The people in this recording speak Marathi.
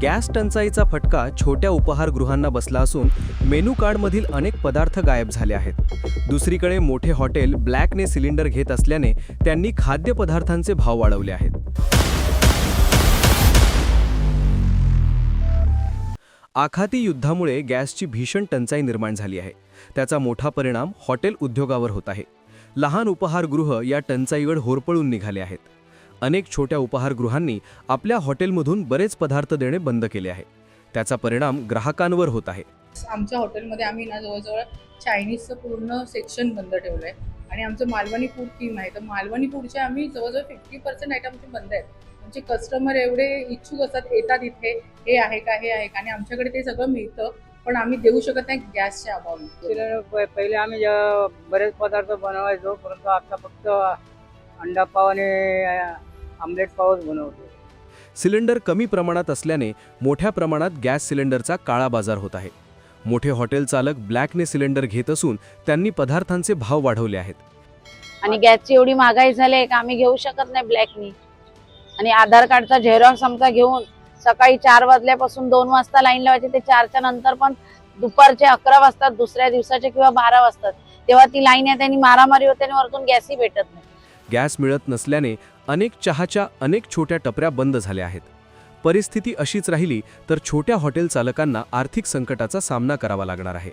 गॅस टंचाईचा फटका छोट्या उपाहारगृहांना बसला असून मेनू कार्डमधील अनेक पदार्थ गायब झाले आहेत। दुसरीकडे मोठे हॉटेल ब्लॅकने सिलेंडर घेत असल्याने त्यांनी खाद्यपदार्थांचे भाव वाढवले आहेत। आखाती युद्धामुळे गॅसची भीषण टंचाई निर्माण झाली आहे। त्याचा मोठा परिणाम हॉटेल उद्योगावर होत आहे। लहान उपाहारगृह या टंचाईवर होरपळून निघाले आहेत। अनेक छोट्या उपाहारगृहांनी आपल्या हॉटेलमधून बरेच पदार्थ देणे बंद केले आहे। त्याचा परिणाम ग्राहकांवर होत आहे। आमच्या हॉटेलमध्ये आम्ही ना जवळजवळ चायनीजचं पूर्ण सेक्शन बंद ठेवलं आहे आणि आमचं मालवणी फूड टीम आहे, तर मालवणी फूडचे आम्ही जवळजवळ 50% आयटमचे बंद आहेत। म्हणजे कस्टमर एवढे इच्छुक असतात, येतात इथे हे आहे का हे आहे का, आणि आमच्याकडे ते सगळं मिळतं, पण आम्ही देऊ शकत नाही गॅसच्या अभावाने। पहिले आम्ही बरेच पदार्थ बनवायचो, परंतु आता फक्त अंडा पाव आणि आमलेट पावच बनवतो। सिलेंडर कमी प्रमाणात असल्याने मोठ्या प्रमाणात गॅस सिलेंडरचा काळा बाजार होत आहे। मोठे हॉटेल चालक ब्लॅकने सिलेंडर घेत असून त्यांनी पदार्थांचे भाव वाढवले आहेत। आणि गॅसची एवढी महागाई झाली आहे की आम्ही घेऊ शकत नाही ब्लॅकनी। आणि आधार कार्डचा झेरॉक्स आमचा घेऊन सकाळी 4 वाजल्यापासून 2 वाजता लाईन लावायची, ते 4च्या नंतर पण दुपारचे 11 वाजतात, दुसऱ्या दिवसाचे किंवा 12 वाजतात, तेव्हा ती लाईन आहे, त्यांनी मारामारी होते आणि वरतून गॅसही भेटत नाही। गॅस मिळत नसल्याने अनेक चहाच्या अनेक छोट्या टपऱ्या बंद झाल्या आहेत। परिस्थिती अशीच राहिली तर छोट्या हॉटेल चालकांना आर्थिक संकटाचा सामना करावा लागणार आहे।